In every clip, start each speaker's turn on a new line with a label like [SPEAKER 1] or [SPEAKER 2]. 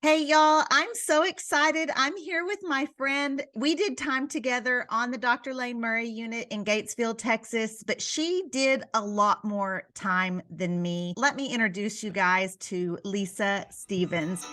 [SPEAKER 1] Hey, y'all, I'm so excited. I'm here with my friend. We did time together on the Dr. Lane Murray unit in Gatesville, Texas, but she did a lot more time than me. Let me introduce you guys to Lisa Stevens.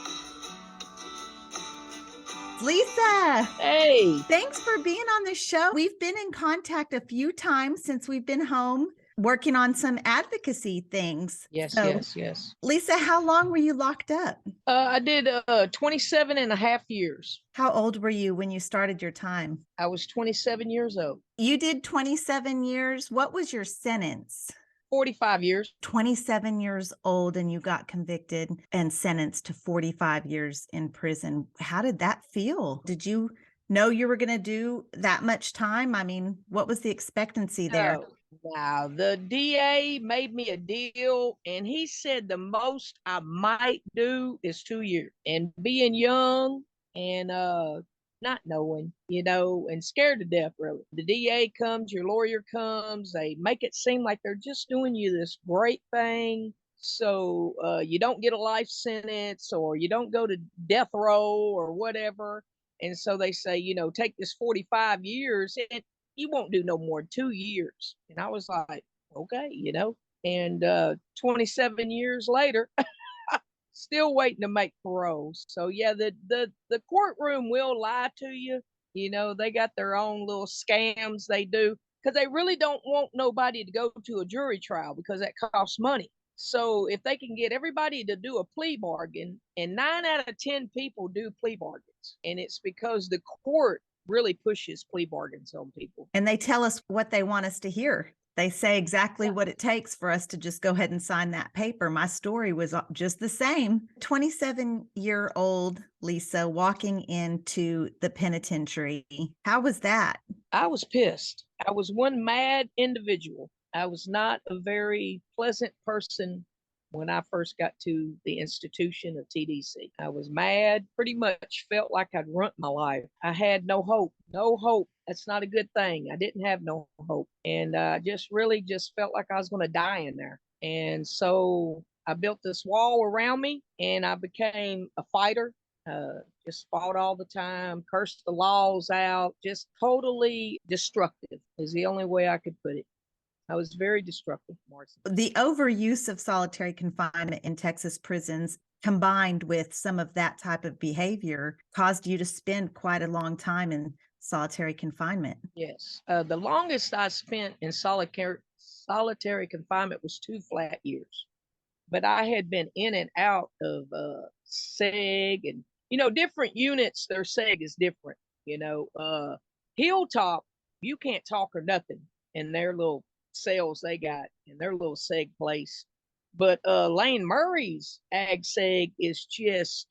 [SPEAKER 1] Lisa,
[SPEAKER 2] Hey,
[SPEAKER 1] thanks for being on the show. We've been in contact a few times since we've been home working on some advocacy things.
[SPEAKER 2] yes,
[SPEAKER 1] So,
[SPEAKER 2] yes, yes.
[SPEAKER 1] Lisa, how long were you locked up?
[SPEAKER 2] I did 27 and a half years.
[SPEAKER 1] How old were you when you started your time?
[SPEAKER 2] I was 27 years old.
[SPEAKER 1] You did 27 years. What was your sentence?
[SPEAKER 2] 45 years.
[SPEAKER 1] 27 years old, and you got convicted and sentenced to 45 years in prison. How did that feel? Did you know you were going to do that much time? I mean, what was the expectancy there?
[SPEAKER 2] Oh, wow. The DA made me a deal, and he said the most I might do is 2 years. And being young and not knowing, and scared to death, really. The DA comes, your lawyer comes, they make it seem like they're just doing you this great thing. So you don't get a life sentence or you don't go to death row or whatever. And so they say, take this 45 years. And you won't do no more than 2 years. And I was like, okay. And 27 years later, still waiting to make parole. So yeah, the courtroom will lie to you. They got their own little scams they do because they really don't want nobody to go to a jury trial because that costs money. So if they can get everybody to do a plea bargain, and 9 out of 10 people do plea bargains, and it's because the court really pushes plea bargains on people.
[SPEAKER 1] And they tell us what they want us to hear. They say exactly
[SPEAKER 2] Yeah.
[SPEAKER 1] what it takes for us to just go ahead and sign that paper. My story was just the same. 27-year-old Lisa walking into the penitentiary. How was that?
[SPEAKER 2] I was pissed. I was one mad individual. I was not a very pleasant person when I first got to the institution of TDC. I was mad, pretty much felt like I'd ruined my life. I had no hope, no hope. That's not a good thing. I didn't have no hope. And I just really just felt like I was going to die in there. And so I built this wall around me and I became a fighter. Just fought all the time, cursed the laws out, just totally destructive is the only way I could put it. I was very destructive, Marcy.
[SPEAKER 1] The overuse of solitary confinement in Texas prisons combined with some of that type of behavior caused you to spend quite a long time in solitary confinement.
[SPEAKER 2] Yes. The longest I spent in solitary confinement was 2 flat years. But I had been in and out of SEG and, different units, their SEG is different. Hilltop, you can't talk or nothing in their little cells they got in their little SEG place. But Lane Murray's ag SEG is just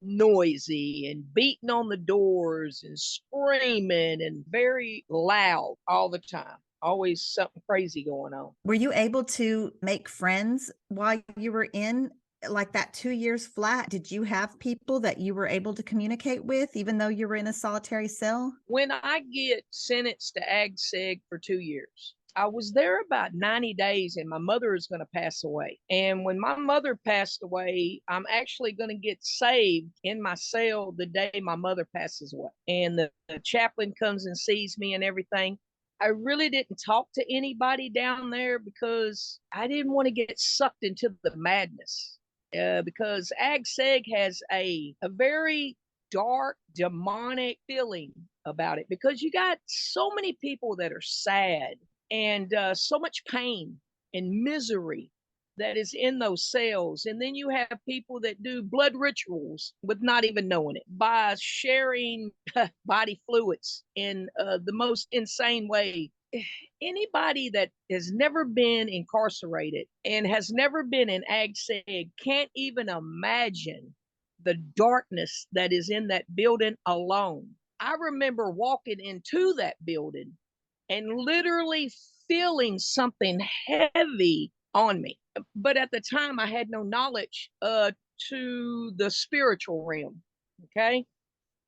[SPEAKER 2] noisy and beating on the doors and screaming and very loud all the time. Always something crazy going on.
[SPEAKER 1] Were you able to make friends while you were in like that 2 years flat? Did you have people that you were able to communicate with, even though you were in a solitary cell?
[SPEAKER 2] When I get sentenced to ag seg for 2 years, I was there about 90 days and my mother is going to pass away. And when my mother passed away, I'm actually going to get saved in my cell the day my mother passes away. And the chaplain comes and sees me and everything. I really didn't talk to anybody down there because I didn't want to get sucked into the madness. Because Ag Seg has a very dark, demonic feeling about it because you got so many people that are sad and so much pain and misery that is in those cells. And then you have people that do blood rituals with not even knowing it by sharing body fluids in the most insane way. Anybody that has never been incarcerated and has never been in ag seg can't even imagine the darkness that is in that building alone. I remember walking into that building and literally feeling something heavy on me. But at the time, I had no knowledge to the spiritual realm. Okay.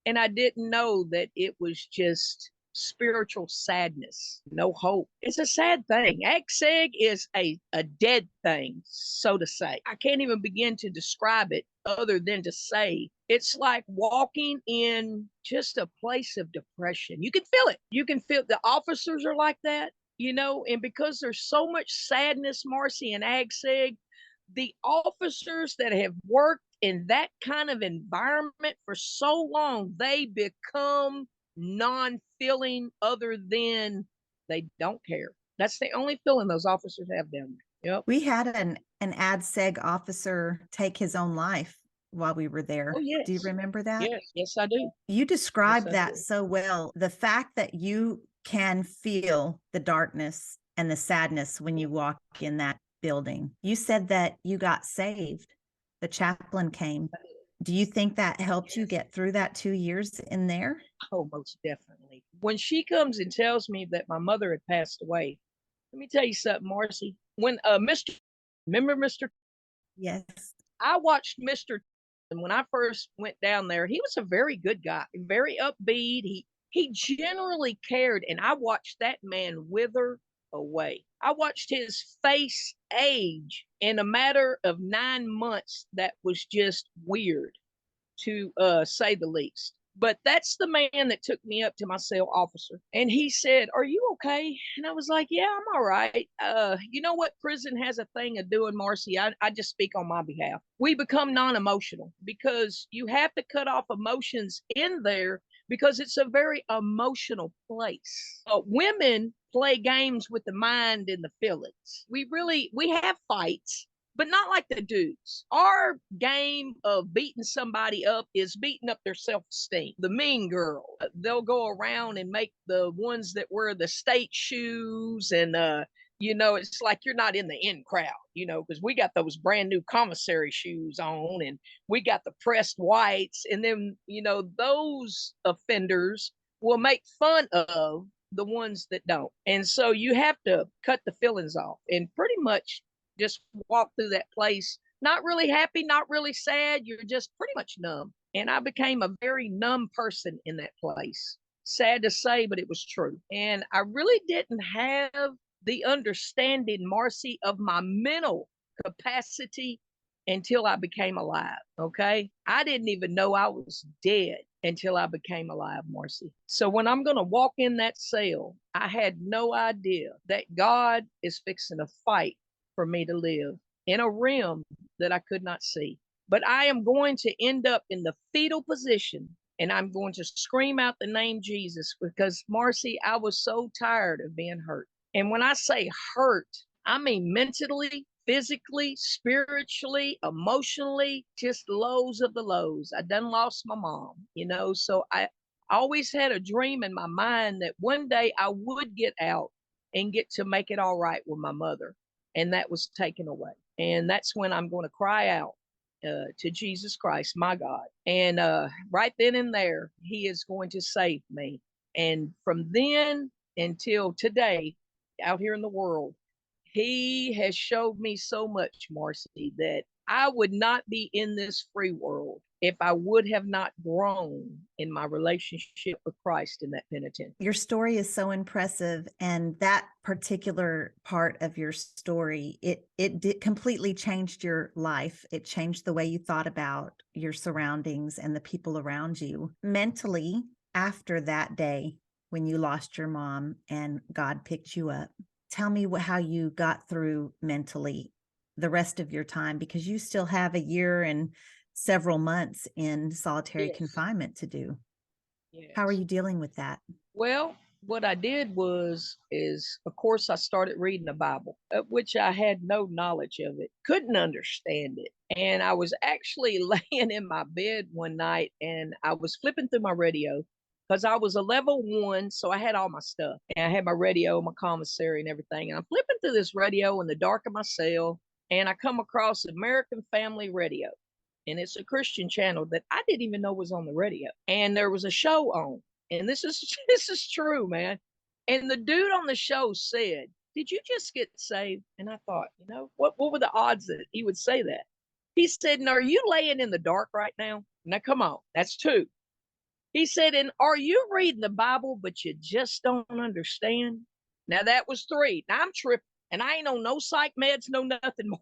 [SPEAKER 2] And I didn't know that it was just spiritual sadness, no hope. It's a sad thing. Ag-seg is a dead thing, so to say. I can't even begin to describe it other than to say it's like walking in just a place of depression. You can feel it. You can feel the officers are like that, and because there's so much sadness, Marcy, and ag-seg, the officers that have worked in that kind of environment for so long, they become non-feeling other than they don't care. That's the only feeling those officers have down there. Yep.
[SPEAKER 1] We had an ADSEG officer take his own life while we were
[SPEAKER 2] Oh,
[SPEAKER 1] there. Do you
[SPEAKER 2] yes.
[SPEAKER 1] remember that?
[SPEAKER 2] Yes. Yes, I do.
[SPEAKER 1] You
[SPEAKER 2] Yes,
[SPEAKER 1] described
[SPEAKER 2] I
[SPEAKER 1] that
[SPEAKER 2] do.
[SPEAKER 1] so well. The fact that you can feel the darkness and the sadness when you walk in that building. You said that you got saved. The chaplain came. Do you think that helped you
[SPEAKER 2] Yes.
[SPEAKER 1] get through that 2 years in there?
[SPEAKER 2] Oh, most definitely. When she comes and tells me that my mother had passed away, let me tell you something, Marcy. When remember Mr.
[SPEAKER 1] Yes.
[SPEAKER 2] I watched Mr. And when I first went down there, he was a very good guy, very upbeat. He generally cared, and I watched that man wither away. I watched his face age in a matter of 9 months. That was just weird, to say the least. But that's the man that took me up to my cell officer. And he said, "Are you okay?" And I was like, "Yeah, I'm all right." You know what prison has a thing of doing, Marcy? I just speak on my behalf. We become non emotional because you have to cut off emotions in there because it's a very emotional place. Women play games with the mind and the feelings. We have fights, but not like the dudes. Our game of beating somebody up is beating up their self esteem. The mean girl, they'll go around and make the ones that wear the state shoes and, it's like you're not in the in crowd, because we got those brand new commissary shoes on and we got the pressed whites. And then, those offenders will make fun of the ones that don't. And so you have to cut the feelings off and pretty much just walk through that place, not really happy, not really sad. You're just pretty much numb. And I became a very numb person in that place. Sad to say, but it was true. And I really didn't have the understanding, Marcy, of my mental capacity until I became alive. Okay. I didn't even know I was dead until I became alive, Marcy. So when I'm going to walk in that cell, I had no idea that God is fixing to fight for me to live in a realm that I could not see. But I am going to end up in the fetal position and I'm going to scream out the name Jesus because, Marcy, I was so tired of being hurt. And when I say hurt, I mean mentally, physically, spiritually, emotionally, just lows of the lows. I done lost my mom, so I always had a dream in my mind that one day I would get out and get to make it all right with my mother. And that was taken away. And that's when I'm going to cry out to Jesus Christ, my God. And right then and there, he is going to save me. And from then until today, out here in the world, he has showed me so much, Marcy, that I would not be in this free world if I would have not grown in my relationship with Christ in that penitentiary.
[SPEAKER 1] Your story is so impressive, and that particular part of your story, it did completely changed your life. It changed the way you thought about your surroundings and the people around you. Mentally, after that day when you lost your mom and God picked you up, tell me how you got through mentally the rest of your time, because you still have a year and several months in solitary
[SPEAKER 2] Yes.
[SPEAKER 1] confinement to do.
[SPEAKER 2] Yes.
[SPEAKER 1] How are you dealing with that?
[SPEAKER 2] Well, what I did of course, I started reading the Bible, of which I had no knowledge of it, couldn't understand it. And I was actually laying in my bed one night and I was flipping through my radio because I was a level 1. So I had all my stuff and I had my radio, my commissary and everything. And I'm flipping through this radio in the dark of my cell and I come across American Family Radio. And it's a Christian channel that I didn't even know was on the radio. And there was a show on. And this is this is true, man. And the dude on the show said, "Did you just get saved?" And I thought, what were the odds that he would say that? He said, "And are you laying in the dark right now?" Now, come on, that's 2. He said, and are you reading the Bible, but you just don't understand? Now that was 3. Now I'm tripping, and I ain't on no psych meds, no nothing more.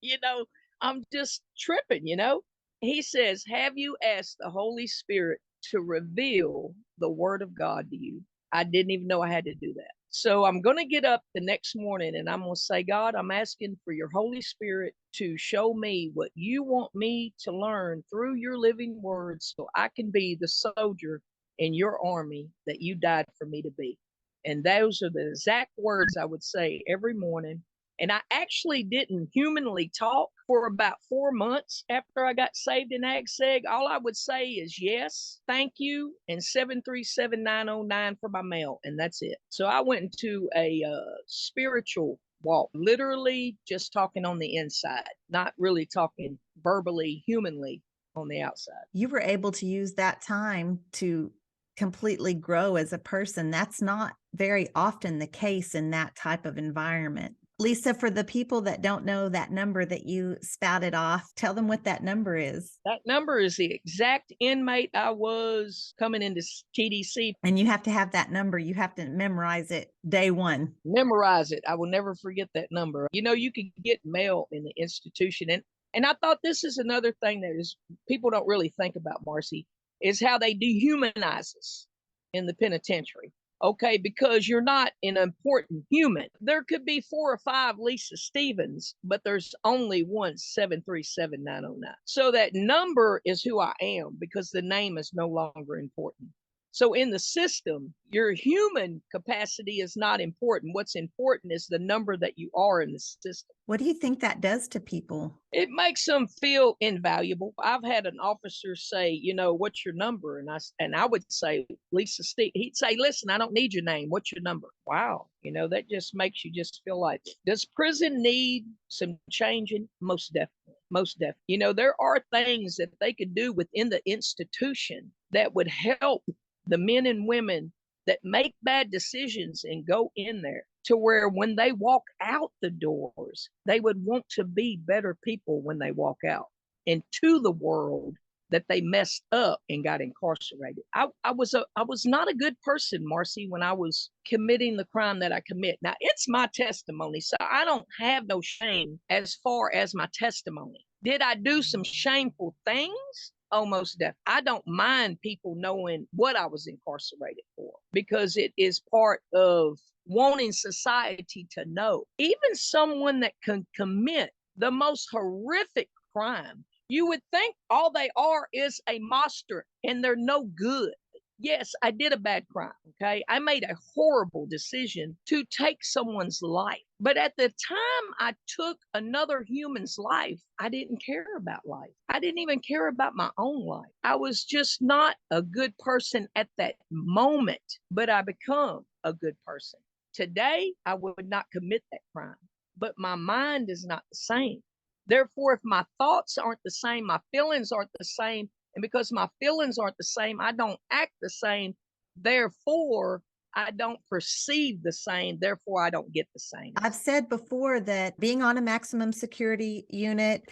[SPEAKER 2] You know, I'm just tripping, you know? He says, have you asked the Holy Spirit to reveal the word of God to you? I didn't even know I had to do that. So I'm going to get up the next morning and I'm going to say, God, I'm asking for your Holy Spirit to show me what you want me to learn through your living words so I can be the soldier in your army that you died for me to be. And those are the exact words I would say every morning. And I actually didn't humanly talk for about 4 months after I got saved in AgSeg. All I would say is yes, thank you, and 737-909 for my mail. And that's it. So I went into a spiritual walk, literally just talking on the inside, not really talking verbally, humanly on the outside.
[SPEAKER 1] You were able to use that time to completely grow as a person. That's not very often the case in that type of environment. Lisa, for the people that don't know that number that you spouted off, tell them what that number is.
[SPEAKER 2] That number is the exact inmate I was coming into TDC.
[SPEAKER 1] And you have to have that number. You have to memorize it day one.
[SPEAKER 2] Memorize it. I will never forget that number. You know, you can get mail in the institution. And I thought this is another thing that is people don't really think about, Marcy, is how they dehumanize us in the penitentiary. Okay, because you're not an important human. There could be 4 or 5 Lisa Stevens, but there's only one 737-909. So that number is who I am because the name is no longer important. So in the system, your human capacity is not important. What's important is the number that you are in the system.
[SPEAKER 1] What do you think that does to people?
[SPEAKER 2] It makes them feel invaluable. I've had an officer say, you know, what's your number? And I would say, Lisa Steve. He'd say, listen, I don't need your name. What's your number? Wow. You know, that just makes you just feel like, does prison need some changing? Most definitely. Most definitely. You know, there are things that they could do within the institution that would help the men and women that make bad decisions and go in there to where when they walk out the doors, they would want to be better people when they walk out into the world that they messed up and got incarcerated. I was not a good person, Marcy, when I was committing the crime that I commit. Now, it's my testimony, so I don't have no shame as far as my testimony. Did I do some shameful things? Almost definitely. I don't mind people knowing what I was incarcerated for because it is part of wanting society to know. Even someone that can commit the most horrific crime, you would think all they are is a monster and they're no good. Yes, I did a bad crime. Okay. I made a horrible decision to take someone's life. But at the time I took another human's life, I didn't care about life. I didn't even care about my own life. I was just not a good person at that moment, but I become a good person. Today, I would not commit that crime, but my mind is not the same. Therefore, if my thoughts aren't the same, my feelings aren't the same, and because my feelings aren't the same, I don't act the same. Therefore, I don't perceive the same. Therefore, I don't get the same.
[SPEAKER 1] I've said before that being on a maximum security unit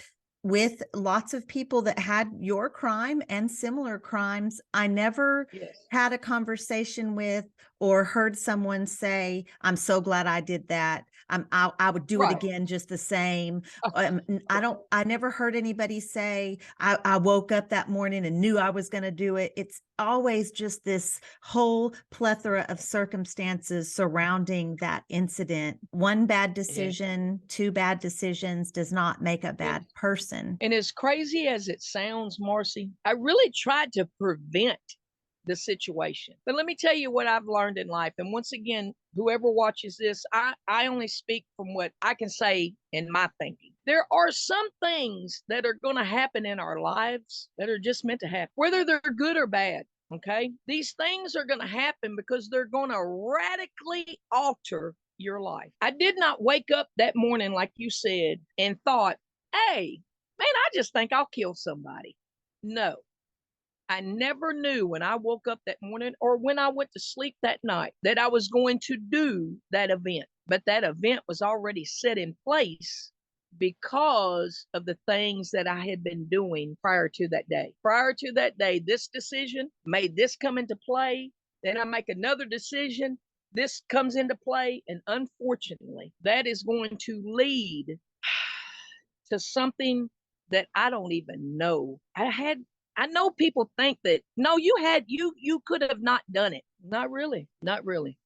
[SPEAKER 1] with lots of people that had your crime and similar crimes, I never had a conversation with or heard someone say, I'm so glad I did that. I would do it again just the same. I never heard anybody say, I woke up that morning and knew I was going to do it. It's always just this whole plethora of circumstances surrounding that incident. One bad decision, 2 bad decisions does not make a bad person.
[SPEAKER 2] And as crazy as it sounds, Marcy, I really tried to prevent the situation. But let me tell you what I've learned in life. And once again, whoever watches this, I only speak from what I can say in my thinking. There are some things that are going to happen in our lives that are just meant to happen, whether they're good or bad. Okay. These things are going to happen because they're going to radically alter your life. I did not wake up that morning, like you said, and thought, hey, man, I just think I'll kill somebody. No. I never knew when I woke up that morning or when I went to sleep that night that I was going to do that event. But that event was already set in place because of the things that I had been doing prior to that day. Prior to that day, this decision made this come into play. Then I make another decision. This comes into play. And unfortunately, that is going to lead to something that I don't even know. I know people think that no, you could have not done it. Not really. Not really.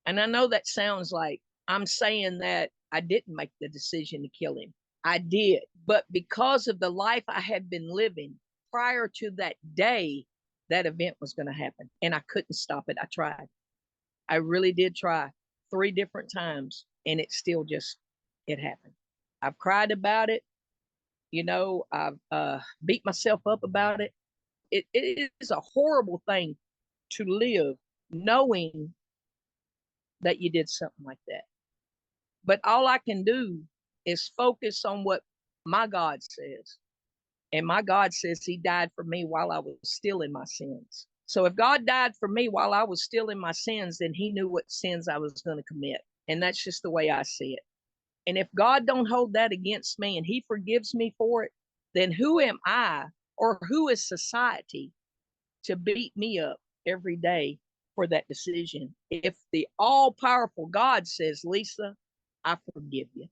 [SPEAKER 2] And I know that sounds like I'm saying that I didn't make the decision to kill him. I did. But because of the life I had been living prior to that day, that event was going to happen. And I couldn't stop it. I tried. I really did try 3 different times. And it happened. I've cried about it. I've beat myself up about it. It is a horrible thing to live knowing that you did something like that. But all I can do is focus on what my God says. And my God says he died for me while I was still in my sins. So if God died for me while I was still in my sins, then he knew what sins I was going to commit. And that's just the way I see it. And if God don't hold that against me and he forgives me for it, then who am I or who is society to beat me up every day for that decision? If the all-powerful God says, Lisa, I forgive you.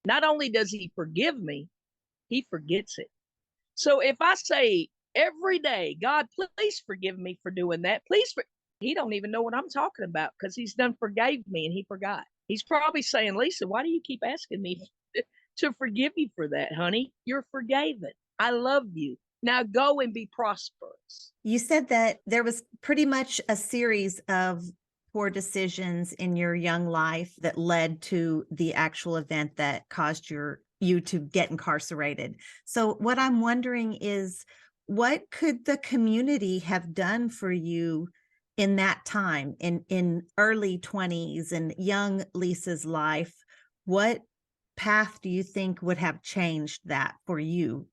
[SPEAKER 2] Not only does he forgive me, he forgets it. So if I say every day, God, please forgive me for doing that. He don't even know what I'm talking about because he's done forgave me and he forgot. He's probably saying, Lisa, why do you keep asking me to forgive you for that, honey? You're forgiven. I love you. Now go and be prosperous.
[SPEAKER 1] You said that there was pretty much a series of poor decisions in your young life that led to the actual event that caused you to get incarcerated. So what I'm wondering is, what could the community have done for you in that time, in early 20s and young Lisa's life? What path do you think would have changed that for you?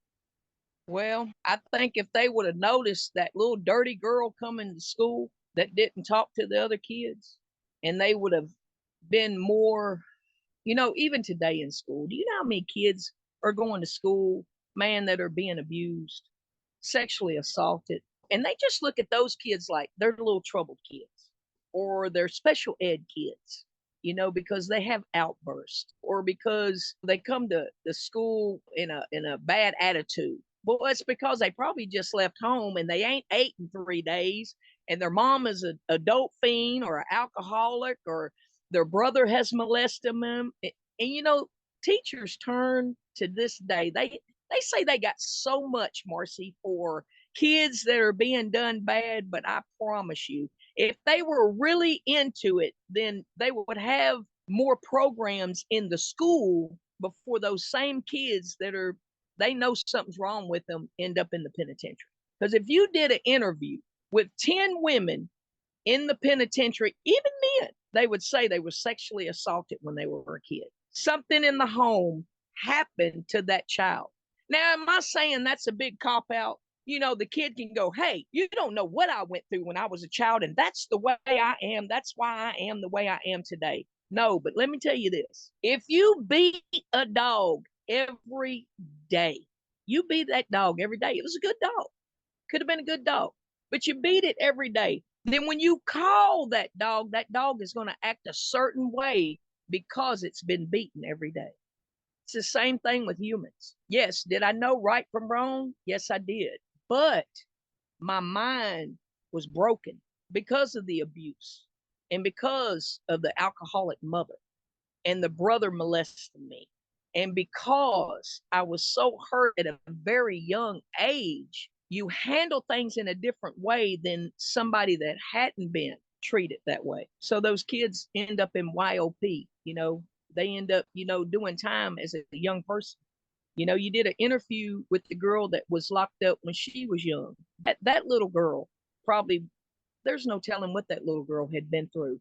[SPEAKER 2] Well, I think if they would have noticed that little dirty girl coming to school that didn't talk to the other kids, and they would have been more, even today in school, do you know how many kids are going to school, man, that are being abused, sexually assaulted? And they just look at those kids like they're little troubled kids or they're special ed kids, because they have outbursts or because they come to the school in a bad attitude. Well, it's because they probably just left home and they ain't ate in 3 days, and their mom is an adult fiend or an alcoholic, or their brother has molested them. And teachers turn to this day. They say they got so much, Marcy, for kids that are being done bad, but I promise you, if they were really into it, then they would have more programs in the school before those same kids they know something's wrong with them end up in the penitentiary. Because if you did an interview with 10 women in the penitentiary, even men, they would say they were sexually assaulted when they were a kid. Something in the home happened to that child. Now, am I saying that's a big cop out? The kid can go, hey, you don't know what I went through when I was a child, and that's the way I am. That's why I am the way I am today. No, but let me tell you this. If you beat a dog every day, you beat that dog every day. It was a good dog. Could have been a good dog, but you beat it every day. Then when you call that dog is going to act a certain way because it's been beaten every day. It's the same thing with humans. Yes, did I know right from wrong? Yes, I did. But my mind was broken because of the abuse and because of the alcoholic mother and the brother molested me. And because I was so hurt at a very young age, you handle things in a different way than somebody that hadn't been treated that way. So those kids end up in YOP, they end up, doing time as a young person. You did an interview with the girl that was locked up when she was young. That little girl, probably, there's no telling what that little girl had been through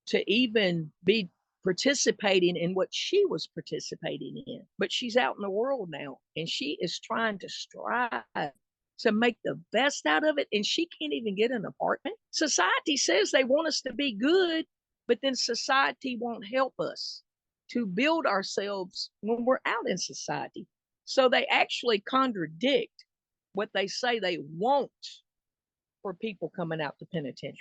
[SPEAKER 2] to even be participating in what she was participating in. But she's out in the world now, and she is trying to strive to make the best out of it, and she can't even get an apartment. Society says they want us to be good, but then society won't help us. to build ourselves when we're out in society. So they actually contradict what they say they want for people coming out to penitentiary.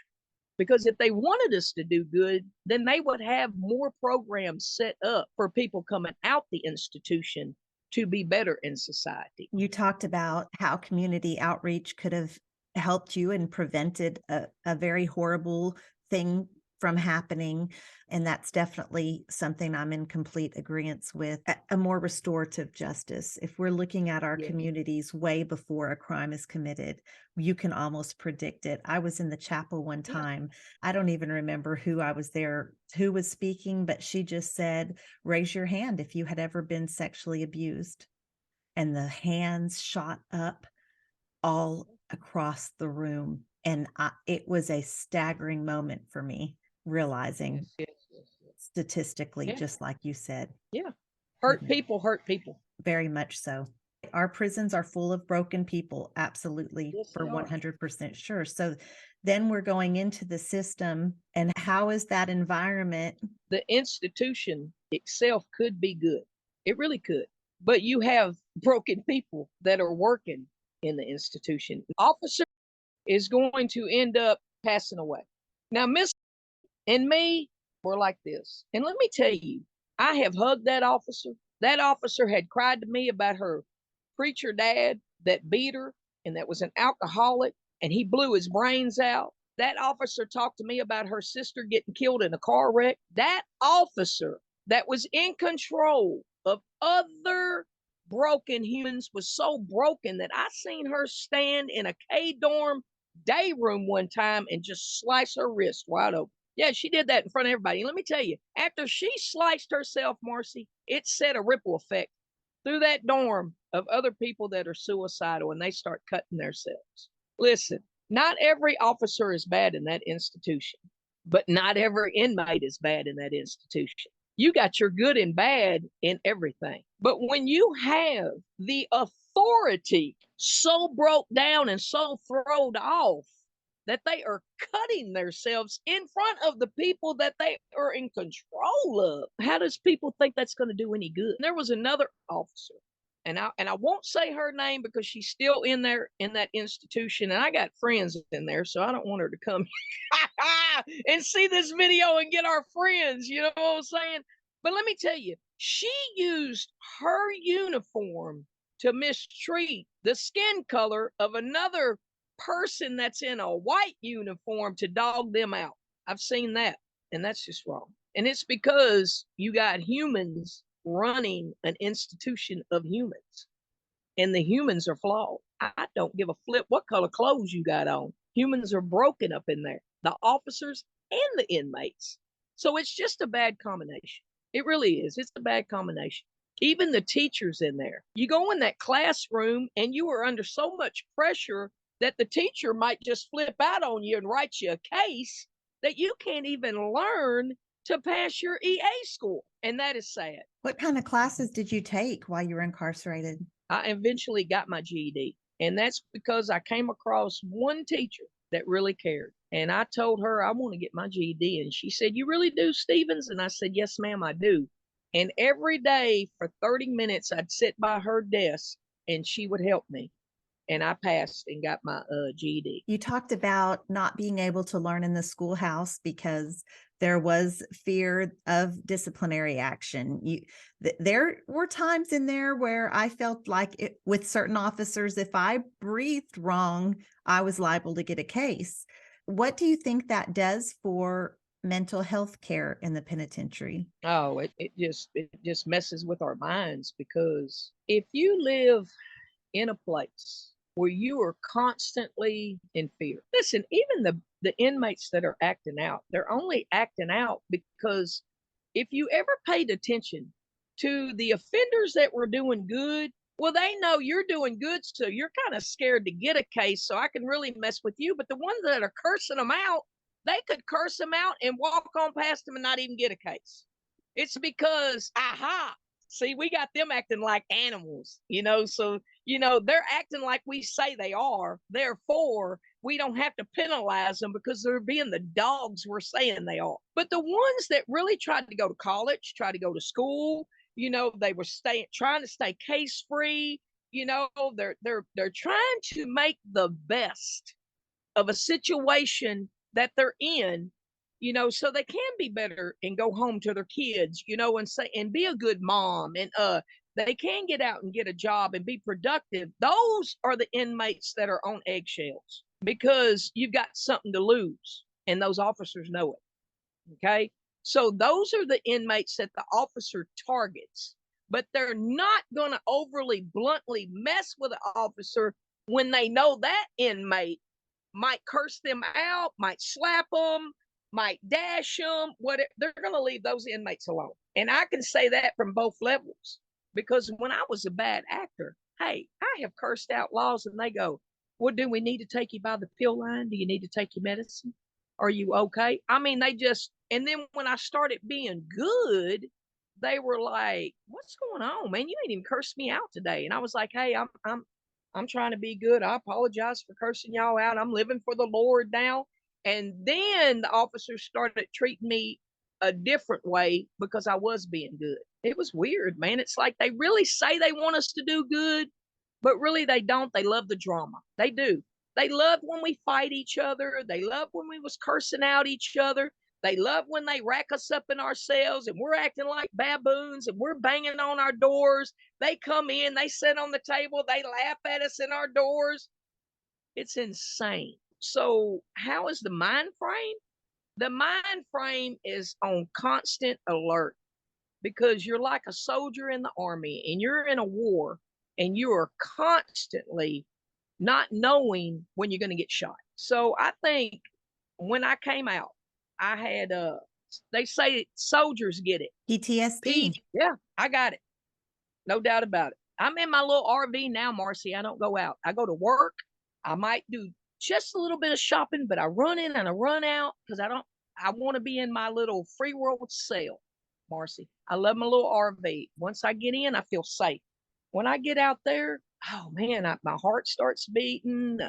[SPEAKER 2] Because if they wanted us to do good, then they would have more programs set up for people coming out the institution to be better in society.
[SPEAKER 1] You talked about how community outreach could have helped you and prevented a very horrible thing from happening. And that's definitely something I'm in complete agreement with. A more restorative justice. If we're looking at our communities way before a crime is committed, you can almost predict it. I was in the chapel one time. I don't even remember who I was there, who was speaking, but she just said, raise your hand if you had ever been sexually abused. And the hands shot up all across the room. And it was a staggering moment for me, realizing statistically, just like you said.
[SPEAKER 2] Yeah. Hurt people hurt people.
[SPEAKER 1] Very much so. Our prisons are full of broken people. Absolutely.
[SPEAKER 2] Yes,
[SPEAKER 1] for
[SPEAKER 2] they are.
[SPEAKER 1] 100% sure. So then we're going into the system, and how is that environment?
[SPEAKER 2] The institution itself could be good. It really could. But you have broken people that are working in the institution. Officer is going to end up passing away. Now, Miss and me were like this. And let me tell you, I have hugged that officer. That officer had cried to me about her preacher dad that beat her and that was an alcoholic, and he blew his brains out. That officer talked to me about her sister getting killed in a car wreck. That officer that was in control of other broken humans was so broken that I seen her stand in a K-dorm day room one time and just slice her wrist wide open. Yeah, she did that in front of everybody. And let me tell you, after she sliced herself, Marcy, it set a ripple effect through that dorm of other people that are suicidal, and they start cutting themselves. Listen, not every officer is bad in that institution, but not every inmate is bad in that institution. You got your good and bad in everything. But when you have the authority so broke down and so thrown off that they are cutting themselves in front of the people that they are in control of, how does people think that's going to do any good? And there was another officer, and I won't say her name because she's still in there in that institution, and I got friends in there, so I don't want her to come and see this video and get our friends, you know what I'm saying? But let me tell you, she used her uniform to mistreat the skin color of another person that's in a white uniform to dog them out. I've seen that, and that's just wrong. And it's because you got humans running an institution of humans, and the humans are flawed. I don't give a flip what color clothes you got on. Humans are broken up in there, the officers and the inmates. So it's just a bad combination. It really is. It's a bad combination. Even the teachers in there. You go in that classroom and you are under so much pressure that the teacher might just flip out on you and write you a case that you can't even learn to pass your EA score. And that is sad.
[SPEAKER 1] What kind of classes did you take while you were incarcerated?
[SPEAKER 2] I eventually got my GED. And that's because I came across one teacher that really cared. And I told her I want to get my GED. And she said, "You really do, Stevens?" And I said, "Yes, ma'am, I do." And every day for 30 minutes, I'd sit by her desk and she would help me. And I passed and got my GED.
[SPEAKER 1] You talked about not being able to learn in the schoolhouse because there was fear of disciplinary action. There were times in there where I felt like with certain officers, if I breathed wrong, I was liable to get a case. What do you think that does for mental health care in the penitentiary?
[SPEAKER 2] Oh, it just messes with our minds, because if you live in a place where you are constantly in fear. Listen, even the inmates that are acting out, they're only acting out because if you ever paid attention to the offenders that were doing good, well, they know you're doing good, so you're kind of scared to get a case, so I can really mess with you. But the ones that are cursing them out, they could curse them out and walk on past them and not even get a case. It's because, see, we got them acting like animals, so, they're acting like we say they are. Therefore, we don't have to penalize them because they're being the dogs we're saying they are. But the ones that really tried to go to college, tried to go to school, they were trying to stay case free. They're trying to make the best of a situation that they're in, so they can be better and go home to their kids, and be a good mom, and they can get out and get a job and be productive. Those are the inmates that are on eggshells because you've got something to lose, and those officers know it. Okay. So those are the inmates that the officer targets, but they're not going to overly bluntly mess with the officer when they know that inmate might curse them out, might slap them, might dash them. They're going to leave those inmates alone. And I can say that from both levels, because when I was a bad actor, hey, I have cursed out laws, and they go, well, do we need to take you by the pill line? Do you need to take your medicine? Are you okay? I mean, and then when I started being good, they were like, what's going on, man? You ain't even cursed me out today. And I was like, hey, I'm trying to be good. I apologize for cursing y'all out. I'm living for the Lord now. And then the officers started treating me a different way because I was being good. It was weird, man. It's like they really say they want us to do good, but really they don't. They love the drama. They do. They love when we fight each other. They love when we was cursing out each other. They love when they rack us up in our cells and we're acting like baboons and we're banging on our doors. They come in, they sit on the table, they laugh at us in our doors. It's insane. So how is the mind frame? The mind frame is on constant alert, because you're like a soldier in the army and you're in a war and you are constantly not knowing when you're going to get shot. So I think when I came out, I had they say soldiers get it.
[SPEAKER 1] PTSD.
[SPEAKER 2] Yeah, I got it. No doubt about it. I'm in my little RV now, Marcy. I don't go out. I go to work. I might do just a little bit of shopping, but I run in and I run out because I want to be in my little free world cell, Marcy. I love my little RV. Once I get in, I feel safe. When I get out there, oh man, my heart starts beating.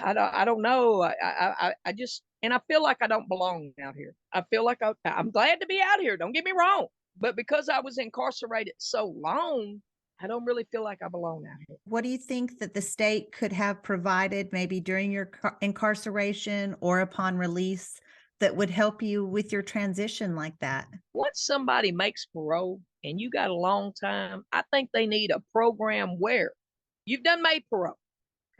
[SPEAKER 2] I don't know. I just, and I feel like I don't belong out here. I feel like I'm glad to be out here. Don't get me wrong. But because I was incarcerated so long, I don't really feel like I belong out here.
[SPEAKER 1] What do you think that the state could have provided maybe during your incarceration or upon release that would help you with your transition like that?
[SPEAKER 2] Once somebody makes parole and you got a long time, I think they need a program where you've done made parole.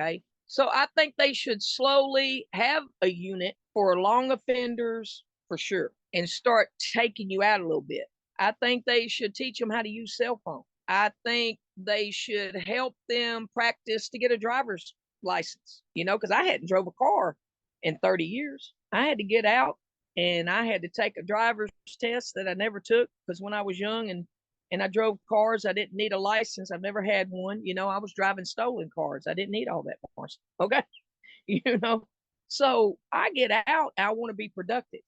[SPEAKER 2] Okay. So I think they should slowly have a unit for long offenders for sure and start taking you out a little bit. I think they should teach them how to use cell phone. I think they should help them practice to get a driver's license, because I hadn't drove a car in 30 years. I had to get out and I had to take a driver's test that I never took because when I was young and I drove cars, I didn't need a license. I've never had one. I was driving stolen cars. I didn't need all that. Okay. So I get out. I want to be productive.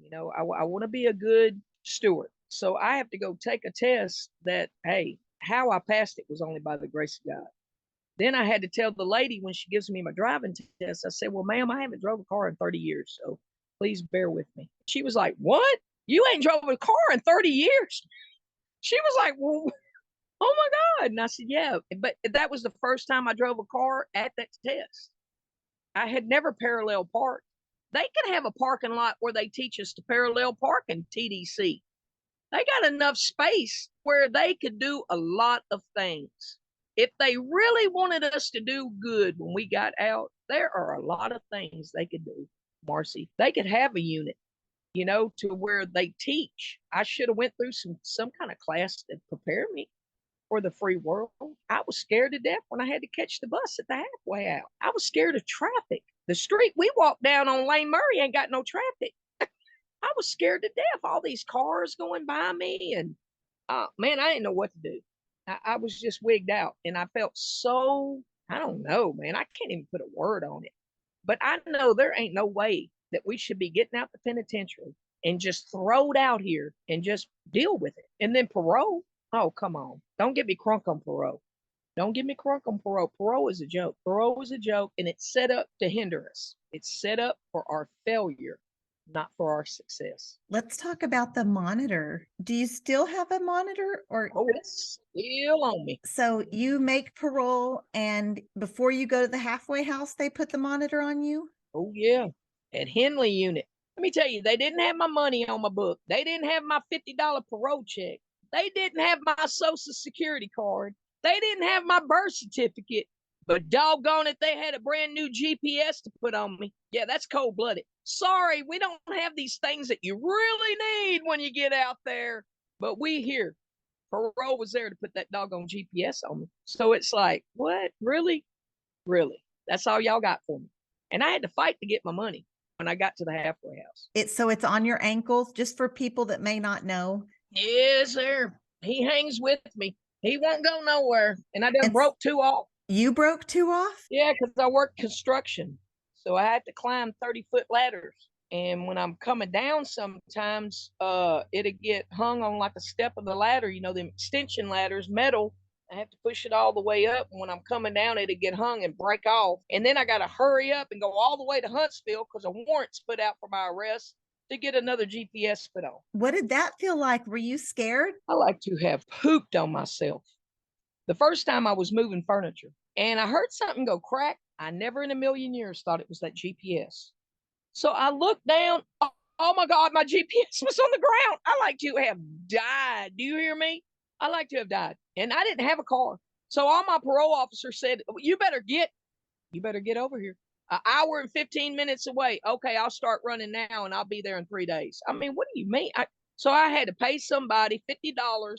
[SPEAKER 2] I want to be a good steward. So I have to go take a test that, hey, how I passed it was only by the grace of God. Then I had to tell the lady when she gives me my driving test, I said, well, ma'am, I haven't drove a car in 30 years. So please bear with me. She was like, what? You ain't drove a car in 30 years? She was like, well, oh my God. And I said, yeah, but that was the first time I drove a car at that test. I had never parallel parked. They can have a parking lot where they teach us to parallel park in TDC. They got enough space where they could do a lot of things. If they really wanted us to do good when we got out, there are a lot of things they could do, Marcy. They could have a unit, to where they teach. I should have went through some kind of class that prepared me for the free world. I was scared to death when I had to catch the bus at the halfway out. I was scared of traffic. The street we walked down on Lane Murray ain't got no traffic. I was scared to death. All these cars going by me, and man, I didn't know what to do. I was just wigged out, and I felt so, I don't know, man. I can't even put a word on it. But I know there ain't no way that we should be getting out the penitentiary and just throw it out here and just deal with it. And then parole, oh, come on. Don't get me crunk on parole. Don't get me crunk on parole. Parole is a joke. Parole is a joke, and it's set up to hinder us. It's set up for our failure, not for our success.
[SPEAKER 1] Let's talk about the monitor. Do you still have a monitor or?
[SPEAKER 2] Oh, it's still on me.
[SPEAKER 1] So you make parole and before you go to the halfway house, they put the monitor on you?
[SPEAKER 2] Oh, yeah. At Henley unit. Let me tell you, they didn't have my money on my book. They didn't have my $50 parole check. They didn't have my social security card. They didn't have my birth certificate. But doggone it, they had a brand new GPS to put on me. Yeah, that's cold blooded. Sorry, we don't have these things that you really need when you get out there. But we here. Parole was there to put that doggone GPS on me. So it's like, what? Really? Really? That's all y'all got for me. And I had to fight to get my money when I got to the halfway house.
[SPEAKER 1] It's on your ankles, just for people that may not know.
[SPEAKER 2] Yes, sir. He hangs with me. He won't go nowhere. And I done broke 2 off.
[SPEAKER 1] You broke 2 off?
[SPEAKER 2] Yeah, because I worked construction. So I had to climb 30-foot ladders. And when I'm coming down sometimes, it'll get hung on like a step of the ladder, them extension ladders, metal. I have to push it all the way up. And when I'm coming down, it'll get hung and break off. And then I got to hurry up and go all the way to Huntsville because a warrant's put out for my arrest to get another GPS put on.
[SPEAKER 1] What did that feel like? Were you scared?
[SPEAKER 2] I like to have pooped on myself. The first time I was moving furniture and I heard something go crack. I never in a million years thought it was that GPS. So I looked down. Oh my God, my GPS was on the ground. I like to have died. Do you hear me? I like to have died. And I didn't have a car. So all my parole officer said, you better get over here. An hour and 15 minutes away. Okay, I'll start running now and I'll be there in 3 days. I mean, what do you mean? So I had to pay somebody $50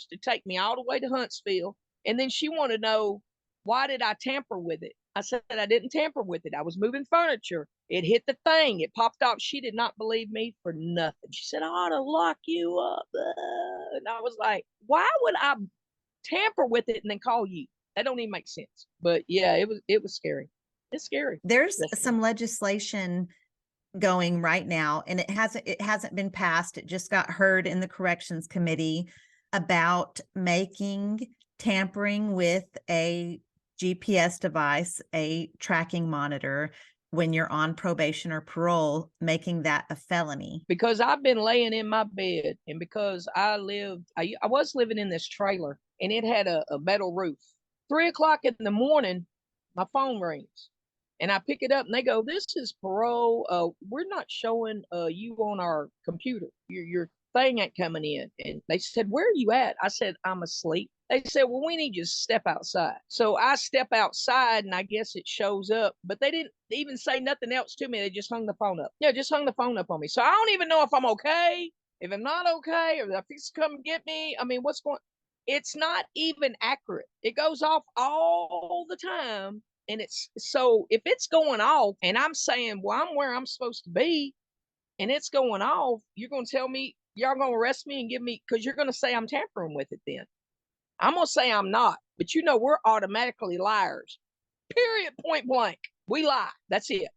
[SPEAKER 2] to take me all the way to Huntsville. And then she wanted to know, why did I tamper with it? I said, I didn't tamper with it. I was moving furniture. It hit the thing. It popped off. She did not believe me for nothing. She said, I ought to lock you up. And I was like, why would I tamper with it and then call you? That don't even make sense. But yeah, it was scary. It's scary.
[SPEAKER 1] There's some legislation going right now, and it hasn't been passed. It just got heard in the corrections committee about making tampering with a GPS device, a tracking monitor, when you're on probation or parole, making that a felony.
[SPEAKER 2] Because I've been laying in my bed, and because I was living in this trailer, and it had a metal roof. 3 o'clock in the morning, my phone rings, and I pick it up, and they go, "This is parole. We're not showing you on our computer. Your thing ain't coming in." And they said, "Where are you at?" I said, "I'm asleep." They said, "Well, we need you to step outside." So I step outside, and I guess it shows up. But they didn't even say nothing else to me. They just hung the phone up. Yeah, just hung the phone up on me. So I don't even know if I'm okay, if I'm not okay, or if it's come get me. I mean, what's going? It's not even accurate. It goes off all the time. And it's so if it's going off and I'm saying, well, I'm where I'm supposed to be, and it's going off, you're going to tell me, y'all going to arrest me and give me, because you're going to say I'm tampering with it then. I'm going to say I'm not, but we're automatically liars. Period, point blank. We lie. That's it.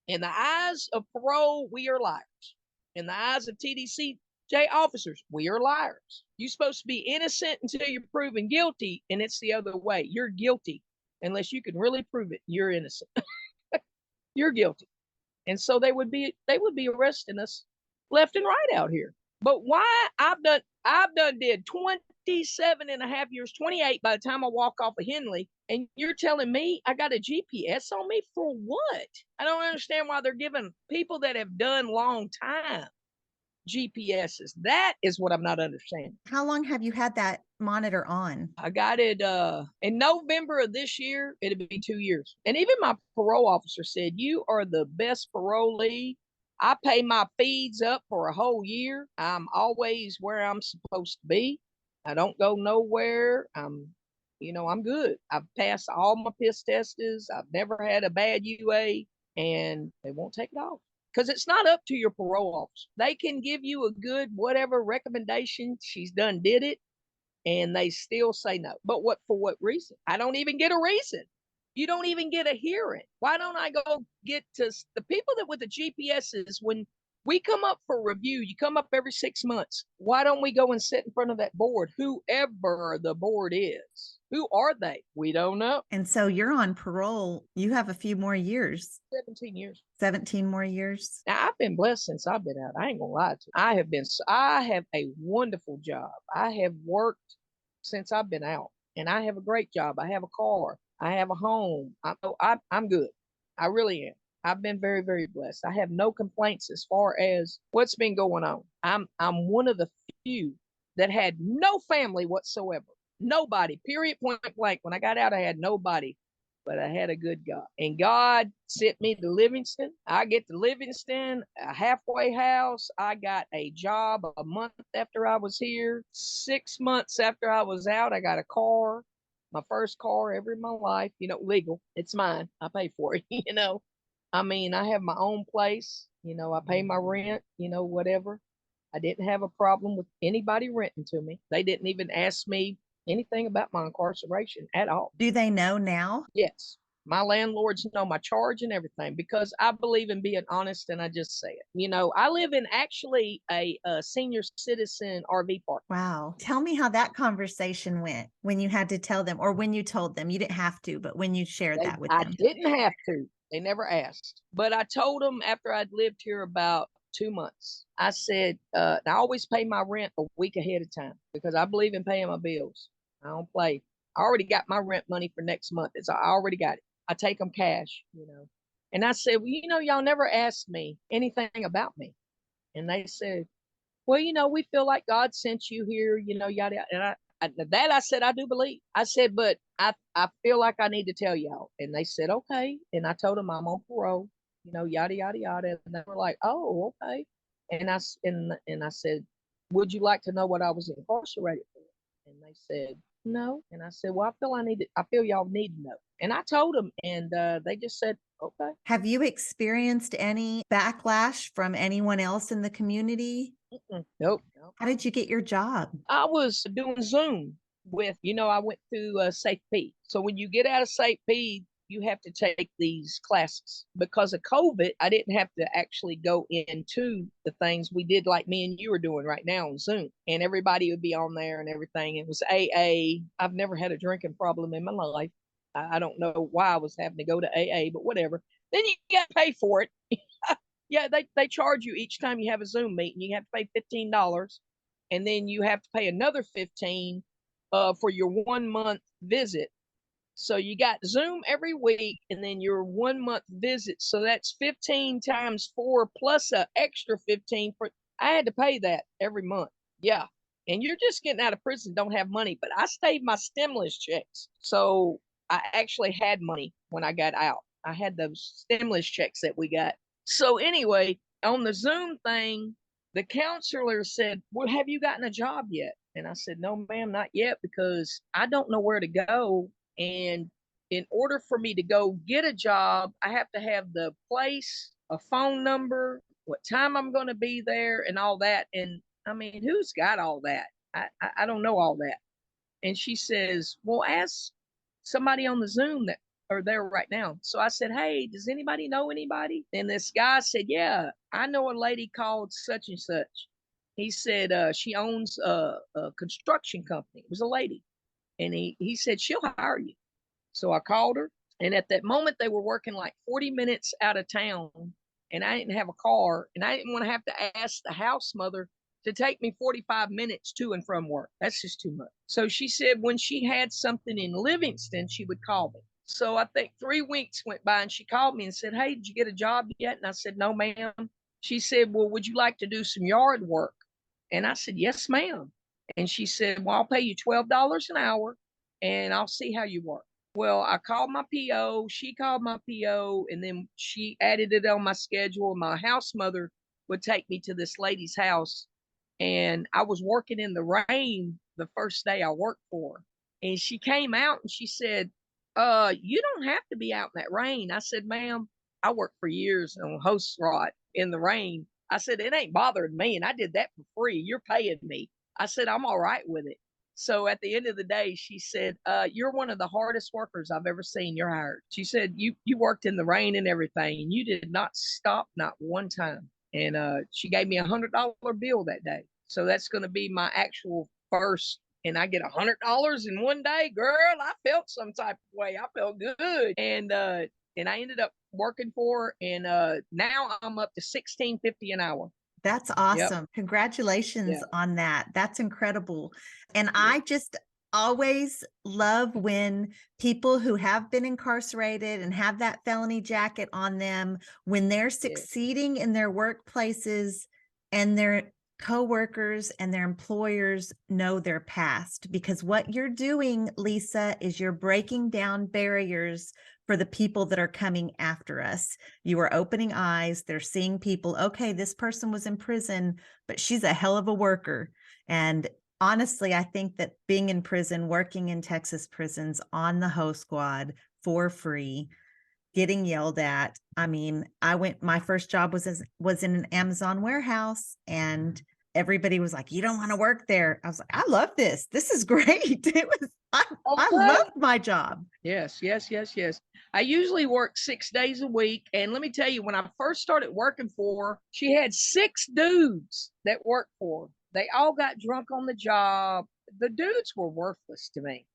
[SPEAKER 2] In the eyes of parole, we are liars. In the eyes of TDCJ officers, we are liars. You're supposed to be innocent until you're proven guilty, and it's the other way. You're guilty unless you can really prove it. You're innocent. You're guilty. And so they would be arresting us left and right out here. But why? I've done did 27 and a half years, 28 by the time I walk off of Henley, and you're telling me I got a GPS on me for what? I don't understand why they're giving people that have done long time GPSs. That is what I'm not understanding.
[SPEAKER 1] How long have you had that monitor on?
[SPEAKER 2] I got it in November of this year. It'll be 2 years. And even my parole officer said, "You are the best parolee. I pay my fees up for a whole year. I'm always where I'm supposed to be. I don't go nowhere. I'm good. I've passed all my piss tests. I've never had a bad UA, and they won't take it off. Because it's not up to your parole officer. They can give you a good whatever recommendation. She's done did it, and they still say no. But for what reason? I don't even get a reason. You don't even get a hearing. Why don't I go get to the people that with the GPSs, when We come up for review. You come up every 6 months. Why don't we go and sit in front of that board? Whoever the board is. Who are they? We don't know.
[SPEAKER 1] And so you're on parole. You have a few more years.
[SPEAKER 2] 17 years.
[SPEAKER 1] 17 more years.
[SPEAKER 2] Now, I've been blessed since I've been out. I ain't gonna lie to you. I have a wonderful job. I have worked since I've been out, and I have a great job. I have a car. I have a home. I'm good. I really am. I've been very, very blessed. I have no complaints as far as what's been going on. I'm one of the few that had no family whatsoever. Nobody, period, point blank. When I got out, I had nobody, but I had a good God. And God sent me to Livingston. I get to Livingston, a halfway house. I got a job a month after I was here. 6 months after I was out, I got a car. My first car ever in my life, legal. It's mine. I pay for it. I mean, I have my own place. I pay my rent, whatever. I didn't have a problem with anybody renting to me. They didn't even ask me anything about my incarceration at all.
[SPEAKER 1] Do they know now?
[SPEAKER 2] Yes. My landlords know my charge and everything because I believe in being honest and I just say it. I live in actually a senior citizen RV park.
[SPEAKER 1] Wow. Tell me how that conversation went when you had to tell them, or when you told them. You didn't have to, but when you shared that with
[SPEAKER 2] I
[SPEAKER 1] them.
[SPEAKER 2] didn't have to. They never asked. But I told them after I'd lived here about 2 months, I said, I always pay my rent a week ahead of time because I believe in paying my bills. I don't play. I already got my rent money for next month. I already got it. I take them cash. And I said, well, y'all never asked me anything about me. And they said, well, we feel like God sent you here, yada, yada. And I said, I do believe. I said, but I feel like I need to tell y'all. And they said, okay. And I told them I'm on parole, yada, yada, yada. And they were like, oh, okay. And I said, would you like to know what I was incarcerated for? And they said, no. And I said, well, I feel y'all need to know. And I told them, and they just said, okay.
[SPEAKER 1] Have you experienced any backlash from anyone else in the community?
[SPEAKER 2] Nope.
[SPEAKER 1] How did you get your job?
[SPEAKER 2] I was doing Zoom with, I went through Safe P. So when you get out of Safe P, you have to take these classes. Because of COVID, I didn't have to actually go into the things we did like me and you are doing right now on Zoom. And everybody would be on there and everything. It was AA. I've never had a drinking problem in my life. I don't know why I was having to go to AA, but whatever. Then you got to pay for it. Yeah, they charge you each time you have a Zoom meeting. You have to pay $15, and then you have to pay another $15 for your 1 month visit. So you got Zoom every week, and then your 1 month visit. So that's 15 times 4 plus an extra 15 for. I had to pay that every month. Yeah, and you're just getting out of prison, don't have money. But I saved my stimulus checks, so I actually had money when I got out. I had those stimulus checks that we got. So anyway, on the Zoom thing, the counselor said, well, have you gotten a job yet? And I said, no, ma'am, not yet, because I don't know where to go. And in order for me to go get a job, I have to have the place, a phone number, what time I'm going to be there, and all that. And I mean, who's got all that? I don't know all that. And she says, well, ask somebody on the Zoom that are there right now. So I said, hey, does anybody know anybody? And this guy said, yeah, I know a lady called such and such. He said she owns a construction company. It was a lady. And he said, she'll hire you. So I called her. And at that moment, they were working like 40 minutes out of town. And I didn't have a car. And I didn't want to have to ask the house mother to take me 45 minutes to and from work. That's just too much. So she said when she had something in Livingston, she would call me. So I think 3 weeks went by and she called me and said, hey, did you get a job yet? And I said, no, ma'am. She said, well, would you like to do some yard work? And I said, yes, ma'am. And she said, well, I'll pay you $12 an hour and I'll see how you work. Well, I called my PO. She called my PO, and then she added it on my schedule. My house mother would take me to this lady's house. And I was working in the rain the first day I worked for her. And she came out and she said, you don't have to be out in that rain. I said, ma'am, I worked for years on host rod in the rain. I said, it ain't bothering me. And I did that for free. You're paying me. I said, I'm all right with it. So at the end of the day, she said, you're one of the hardest workers I've ever seen. You're hired. She said, you worked in the rain and everything, and you did not stop, not one time. And she gave me $100 bill that day. So that's going to be my actual first. And I get $100 in one day, girl. I felt some type of way. I felt good, and I ended up working for her, and now I'm up to $16.50 an hour.
[SPEAKER 1] That's
[SPEAKER 2] Yep.
[SPEAKER 1] awesome. Congratulations
[SPEAKER 2] Yeah.
[SPEAKER 1] on that. That's incredible. And
[SPEAKER 2] Yeah.
[SPEAKER 1] I just always love when people who have been incarcerated and have that felony jacket on them, when they're
[SPEAKER 2] Yeah.
[SPEAKER 1] succeeding in their workplaces and their coworkers and their employers know their past. Because what you're doing, Lisa, is you're breaking down barriers for the people that are coming after us. You are opening eyes. They're seeing people, okay, this person was in prison, but she's a hell of a worker. And honestly, I think that being in prison, working in Texas prisons on the Ho Squad for free, getting yelled at. I mean, my first job was in an Amazon warehouse, and everybody was like, you don't want to work there. I was like, I love this. This is great. I loved my job.
[SPEAKER 2] Yes, yes, yes, yes. I usually work 6 days a week. And let me tell you, when I first started working for her, she had 6 dudes that worked for her. They all got drunk on the job. The dudes were worthless to me.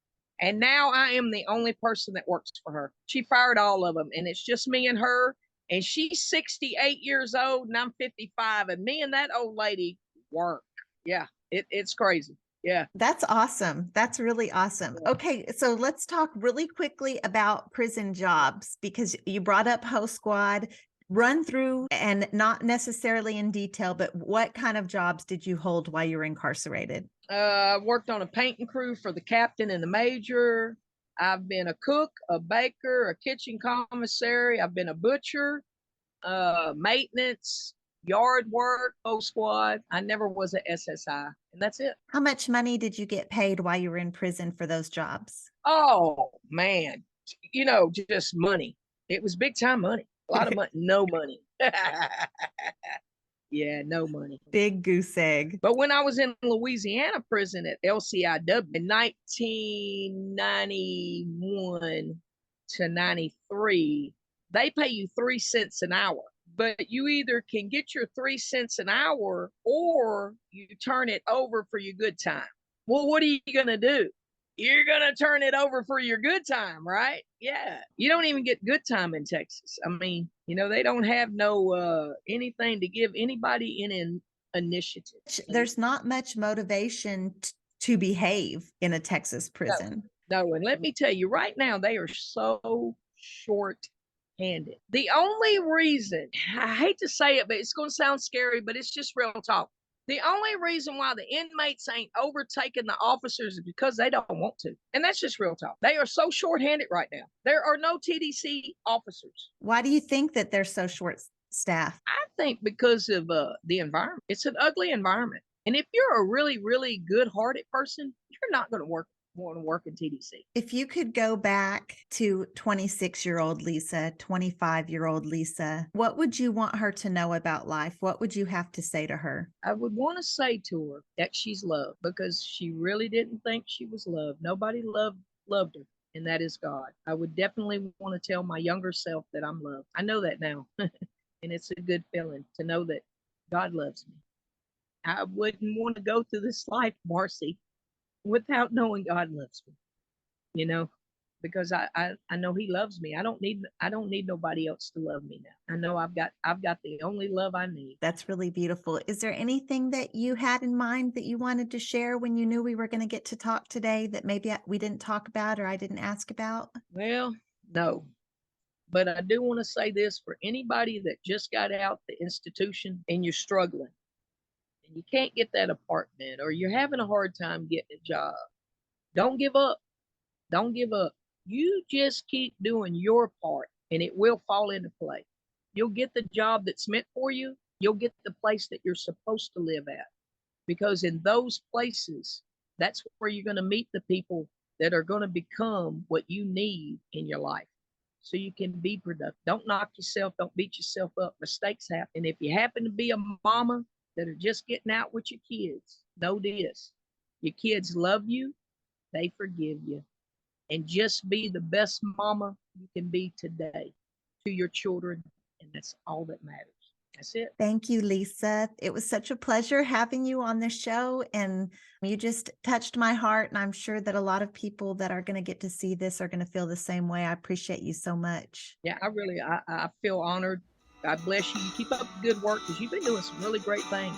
[SPEAKER 2] And now I am the only person that works for her. She fired all of them, and it's just me and her. And she's 68 years old, and I'm 55. And me and that old lady work. Yeah, it's crazy. Yeah.
[SPEAKER 1] That's awesome. That's really awesome. Okay, so let's talk really quickly about prison jobs, because you brought up Ho Squad. Run through, and not necessarily in detail, but what kind of jobs did you hold while you were incarcerated?
[SPEAKER 2] I worked on a painting crew for the captain and the major. I've been a cook, a baker, a kitchen commissary. I've been a butcher, maintenance, yard work, O Squad. I never was a SSI, and that's it.
[SPEAKER 1] How much money did you get paid while you were in prison for those jobs?
[SPEAKER 2] Oh man, just money. It was big time money. A lot of money, no money. Yeah, no money.
[SPEAKER 1] Big goose egg.
[SPEAKER 2] But when I was in Louisiana prison at LCIW in 1991 to 93, they pay you 3 cents an hour. But you either can get your 3 cents an hour or you turn it over for your good time. Well, what are you going to do? You're going to turn it over for your good time, right? Yeah. You don't even get good time in Texas. I mean, they don't have no anything to give anybody in initiative.
[SPEAKER 1] There's not much motivation to behave in a Texas prison.
[SPEAKER 2] No, and let me tell you, right now they are so short-handed. The only reason, I hate to say it, but it's going to sound scary, but it's just real talk. The only reason why the inmates ain't overtaking the officers is because they don't want to. And that's just real talk. They are so short-handed right now. There are no TDC officers.
[SPEAKER 1] Why do you think that they're so short-staffed?
[SPEAKER 2] I think because of the environment. It's an ugly environment. And if you're a really, really good-hearted person, you're not going to want to work in TDC.
[SPEAKER 1] If you could go back to 26-year-old Lisa, 25-year-old Lisa, what would you want her to know about life? What would you have to say to her?
[SPEAKER 2] I would want to say to her that she's loved, because she really didn't think she was loved. Nobody loved her, and that is God. I would definitely want to tell my younger self that I'm loved. I know that now, and it's a good feeling to know that God loves me. I wouldn't want to go through this life, Marcy, without knowing God loves me, because I know He loves me. I don't need nobody else to love me now. I know I've got the only love I need.
[SPEAKER 1] That's really beautiful. Is there anything that you had in mind that you wanted to share when you knew we were going to get to talk today that maybe we didn't talk about or I didn't ask about?
[SPEAKER 2] Well, no. But I do want to say this for anybody that just got out the institution and you're struggling and you can't get that apartment, or you're having a hard time getting a job. Don't give up. Don't give up. You just keep doing your part and it will fall into place. You'll get the job that's meant for you. You'll get the place that you're supposed to live at. Because in those places, that's where you're going to meet the people that are going to become what you need in your life so you can be productive. Don't knock yourself. Don't beat yourself up. Mistakes happen. And if you happen to be a mama that are just getting out with your kids, know this. Your kids love you. They forgive you. And just be the best mama you can be today to your children. And that's all that matters. That's it.
[SPEAKER 1] Thank you, Lisa. It was such a pleasure having you on the show, and you just touched my heart. And I'm sure that a lot of people that are going to get to see this are going to feel the same way. I appreciate you so much.
[SPEAKER 2] Yeah, I feel honored. God bless you. You keep up the good work because you've been doing some really great things.